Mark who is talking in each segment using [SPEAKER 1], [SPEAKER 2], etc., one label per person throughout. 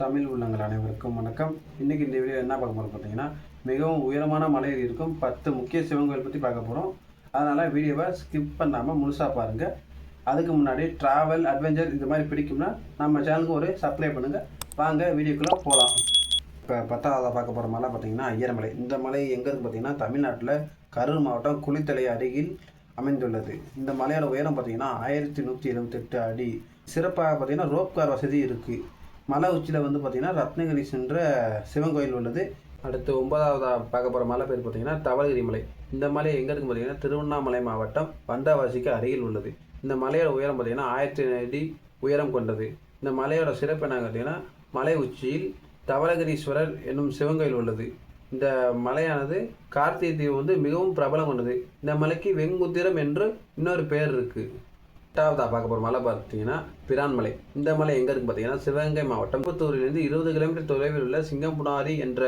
[SPEAKER 1] தமிழ் உள்ளங்கள் அனைவருக்கும் வணக்கம். இன்றைக்கி இந்த வீடியோ என்ன பார்க்க போகிறோம் பார்த்தீங்கன்னா, மிகவும் உயரமான மலையில் இருக்கும் 10 முக்கிய சிவன் கோயில் பற்றி பார்க்க போகிறோம். அதனால் வீடியோவை ஸ்கிப் பண்ணாமல் முழுசாக பாருங்கள். அதுக்கு முன்னாடி ட்ராவல் அட்வென்ச்சர் இந்த மாதிரி பிடிக்கும்னா நம்ம சேனலுக்கு ஒரு சப்ஸ்கிரைப் பண்ணுங்கள். வாங்க வீடியோக்குள்ளே போகலாம். இப்போ 10ஆவதாக பார்க்க போகிற மலை பார்த்தீங்கன்னா ஐயரமலை. இந்த மலை எங்கே இருக்குது பார்த்தீங்கன்னா, தமிழ்நாட்டில் கரூர் மாவட்டம் குளித்தலை அருகில் அமைந்துள்ளது. இந்த மலையோட உயரம் பார்த்தீங்கன்னா 1178 அடி. சிறப்பாக பார்த்தீங்கன்னா ரோப் கார் வசதி இருக்குது. மலை உச்சியில் வந்து பார்த்திங்கன்னா ரத்னகிரி சென்ற சிவன் கோயில் உள்ளது. அடுத்து 9ஆவதாக பார்க்க போகிற மலை பேர் பார்த்திங்கன்னா தவளகிரி மலை. இந்த மலை எங்கே இருக்குது பார்த்திங்கன்னா, திருவண்ணாமலை மாவட்டம் வந்தாவாசிக்கு அருகில் உள்ளது. இந்த மலையோட உயரம் பார்த்திங்கன்னா 1000 அடி உயரம் கொண்டது. இந்த மலையோட சிறப்பு என்ன பார்த்திங்கன்னா, மலை உச்சியில் தவளகிரீஸ்வரர் என்னும் சிவன் கோயில் உள்ளது. இந்த மலையானது கார்த்திகை தீவு வந்து மிகவும் பிரபலம் கொண்டது. இந்த மலைக்கு வெங்குத்திரம் என்று இன்னொரு பேர் இருக்குது. 8ஆவதாக பார்க்க போகிற மலை பார்த்தீங்கன்னா பிரான்மலை. இந்த மலை எங்கே இருக்குது பார்த்தீங்கன்னா, சிவகங்கை மாவட்டம் புத்தூரிலிருந்து 20 கிலோமீட்டர் தொலைவில் உள்ள சிங்கம்புனாரி என்ற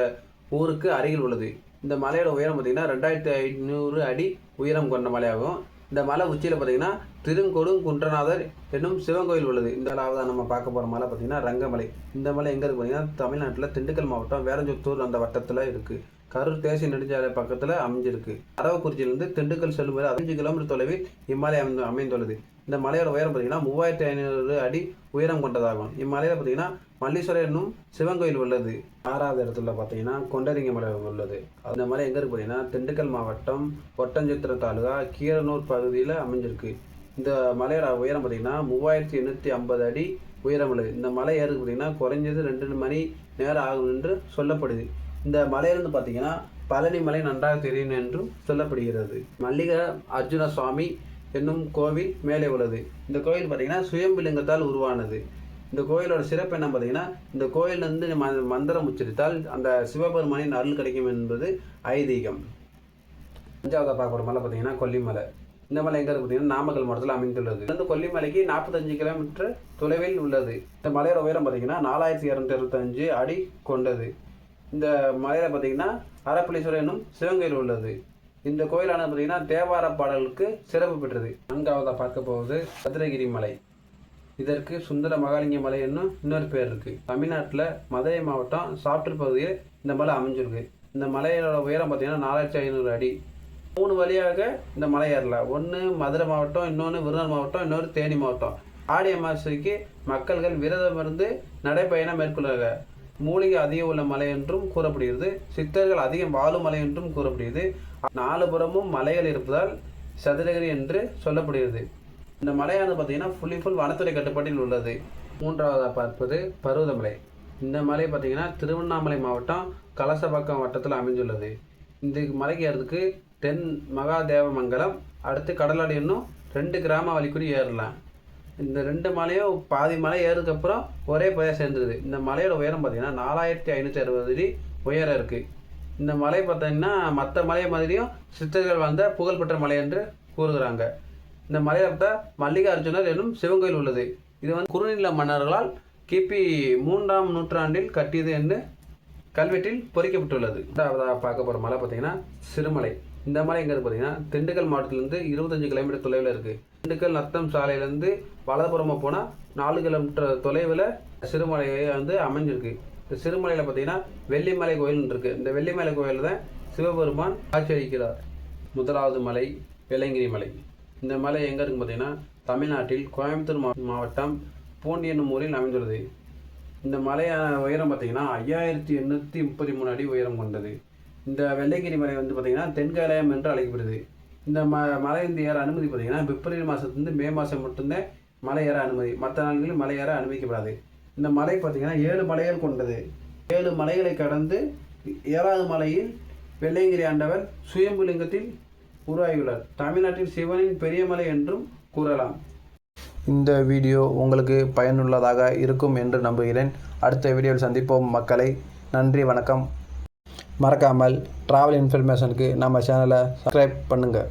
[SPEAKER 1] ஊருக்கு அருகில் உள்ளது. இந்த மலையோட உயரம் பார்த்தீங்கன்னா 2500 அடி உயரம் கொண்ட மலையாகும். இந்த மலை உச்சியில் பார்த்தீங்கன்னா திருங்கொடுங்குன்றநாதர் என்னும் சிவன் கோயில் உள்ளது. இந்த அளவுதான் நம்ம பார்க்க போகிற மலை பார்த்தீங்கன்னா ரங்கமலை. இந்த மலை எங்கே இருக்குது பார்த்தீங்கன்னா, தமிழ்நாட்டில் திண்டுக்கல் மாவட்டம் வேரஞ்சத்தூர் அந்த வட்டத்தில் இருக்குது. கரூர் தேசிய நெடுஞ்சாலை பக்கத்தில் அமைஞ்சிருக்கு. அரவக்குறிச்சியிலிருந்து திண்டுக்கல் செல்லும் 5 கிலோமீட்டர் தொலைவில் இம்மலை அமைந்துள்ளது. இந்த மலையோட உயரம் பார்த்தீங்கன்னா 3500 அடி உயரம் கொண்டதாகும். இம்மலையில் பார்த்தீங்கன்னா மல்லீஸ்வரர் என்னும் சிவன் கோயில் உள்ளது. 6ஆவது இடத்துல பார்த்தீங்கன்னா கொண்டரிங்க மலை உள்ளது. அந்த மலை எங்கே இருக்கு பார்த்தீங்கன்னா, திண்டுக்கல் மாவட்டம் ஒட்டஞ்சத்திரம் தாலுகா கீரனூர் பகுதியில் அமைஞ்சிருக்கு. இந்த மலையோட உயரம் பார்த்தீங்கன்னா 3850 அடி உயரம் உள்ளது. இந்த மலை ஏறுக்கு பார்த்தீங்கன்னா குறைஞ்சது 2 மணி நேரம் ஆகும் என்று சொல்லப்படுது. இந்த மலையிலிருந்து பார்த்தீங்கன்னா பழனி மலை நன்றாக தெரியும் என்றும் சொல்லப்படுகிறது. மல்லிகா அர்ஜுன சுவாமி என்னும் கோவில் மேலே உள்ளது. இந்த கோயில் பார்த்தீங்கன்னா சுயம்புலிங்கத்தால் உருவானது. இந்த கோயிலோட சிறப்பு என்ன பார்த்தீங்கன்னா, இந்த கோயிலிருந்து மந்திரம் உச்சரித்தால் அந்த சிவபெருமானின் அருள் கிடைக்கும் என்பது ஐதீகம். 5ஆவதாக பார்க்குற மலை பார்த்தீங்கன்னா கொல்லிமலை. இந்த மலை எங்கே இருக்குது பார்த்தீங்கன்னா, நாமக்கல் மாவட்டத்தில் அமைந்துள்ளது. இந்த கொல்லிமலைக்கு 45 கிலோமீட்டர் தொலைவில் உள்ளது. இந்த மலையோட உயரம் பார்த்தீங்கன்னா 4225 அடி கொண்டது. இந்த மலையில் பார்த்தீங்கன்னா அரப்பளீஸ்வரர் என்னும் சிவன் உள்ளது. இந்த கோயிலானது பார்த்தீங்கன்னா தேவார பாடலுக்கு சிறப்பு பெற்றது. 4ஆவதாக பார்க்க போவது சதுரகிரி மலை. இதற்கு சுந்தர மகாலிங்க மலை என்னும் இன்னொரு பேர் இருக்குது. தமிழ்நாட்டில் மதுரை மாவட்டம் சாப்டர் பகுதியில் இந்த மலை அமைஞ்சிருக்கு. இந்த மலையோட உயரம் பார்த்தீங்கன்னா 4500 அடி. 3 வழியாக இந்த மலை ஏறலாம். ஒன்று மதுரை மாவட்டம், இன்னொன்று விருதுநகர் மாவட்டம், இன்னொரு தேனி மாவட்டம். ஆடி அமாவாசைக்கு மக்கள்கள் விரதம் இருந்து நடைப்பயணம் மேற்கொள்ளாங்க. மூலிகை அதிகம் உள்ள மலை என்றும் கூறப்படுகிறது. சித்தர்கள் அதிகம் வாழும் மலை என்றும் கூறப்படுகிறது. 4 புறமும் மலைகள் இருப்பதால் சதுரகிரி என்று சொல்லப்படுகிறது. இந்த மலையானது பார்த்தீங்கன்னா ஃபுல் வனத்துறை கட்டுப்பாட்டில் உள்ளது. 3ஆவதாக பார்ப்பது பருவதமலை. இந்த மலை பார்த்தீங்கன்னா திருவண்ணாமலை மாவட்டம் கலசபாக்கம் வட்டத்தில் அமைந்துள்ளது. இந்த மலைக்கு ஏறதுக்கு தென் மகாதேவமங்கலம் அடுத்து கடலாடி என்னும் 2 கிராம வழிக்கூடி ஏறலாம். இந்த 2 மலையும் பாதி மலை ஏறதுக்கப்புறம் ஒரே பயிர் சேர்ந்துருது. இந்த மலையோட உயரம் பார்த்தீங்கன்னா 4560 அடி உயரம் இருக்குது. இந்த மலை பார்த்தீங்கன்னா மற்ற மலை மாதிரியும் சித்தர்கள் வாழ்ந்த புகழ்பெற்ற மலை என்று கூறுகிறாங்க. இந்த மலையில் பார்த்தா மல்லிகா அர்ஜுனர் என்னும் சிவன் கோயில் உள்ளது. இது வந்து குறுநில மன்னர்களால் கிபி 3ஆம் நூற்றாண்டில் கட்டியது என்று கல்வெட்டில் பொறிக்கப்பட்டுள்ளது. 2ஆவதாக பார்க்க போகிற மலை பார்த்தீங்கன்னா சிறுமலை. இந்த மலை எங்கே இருக்குது பார்த்தீங்கன்னா, திண்டுக்கல் மாவட்டத்திலேருந்து 25 கிலோமீட்டர் தொலைவில் இருக்குது. திண்டுக்கல் நத்தம் சாலையிலேருந்து வலதுபுறமாக போனால் 4 கிலோமீட்டர் தொலைவில் சிறுமலையை வந்து அமைஞ்சிருக்கு. இந்த சிறுமலையில் பார்த்தீங்கன்னா வெள்ளிமலை கோயில் இருக்குது. இந்த வெள்ளிமலை கோயிலில் தான் சிவபெருமான் காட்சி அளிக்கிறார். 1ஆவது மலை வெள்ளங்கிரி மலை. இந்த மலை எங்கே இருக்குன்னு பார்த்தீங்கன்னா, தமிழ்நாட்டில் கோயம்புத்தூர் மாவட்டம் பூண்டி என்னும் ஊரில் அமைந்துள்ளது. இந்த மலையான உயரம் பார்த்தீங்கன்னா 5833 அடி உயரம் கொண்டது. இந்த வெள்ளைங்கிரி மலை வந்து பார்த்திங்கன்னா தென்கைலாயம் என்று அழைக்கப்படுது. இந்த மலை வந்து ஏற அனுமதி பார்த்திங்கன்னா பிப்ரவரி மாதத்துலேருந்து மே மாதம் மட்டும்தான் மலை ஏற அனுமதி. மற்ற நாட்களில் மலை ஏற அனுமதிக்கப்படாது. இந்த மலை பார்த்திங்கன்னா 7 மலைகள் கொண்டது. 7 மலைகளை கடந்து 7வது மலையில் வெள்ளையங்கிரி ஆண்டவர் சுயம்புலிங்கத்தில் உருவாகியுள்ளார். தமிழ்நாட்டில் சிவனின் பெரிய மலை என்றும் கூறலாம். இந்த வீடியோ உங்களுக்கு பயனுள்ளதாக இருக்கும் என்று நம்புகிறேன். அடுத்த வீடியோவில் சந்திப்போம் மக்களை. நன்றி, வணக்கம். மறக்காமல் ட்ராவல் இன்ஃபர்மேஷனுக்கு நம்ம சேனலை சப்ஸ்கிரைப் பண்ணுங்கள்.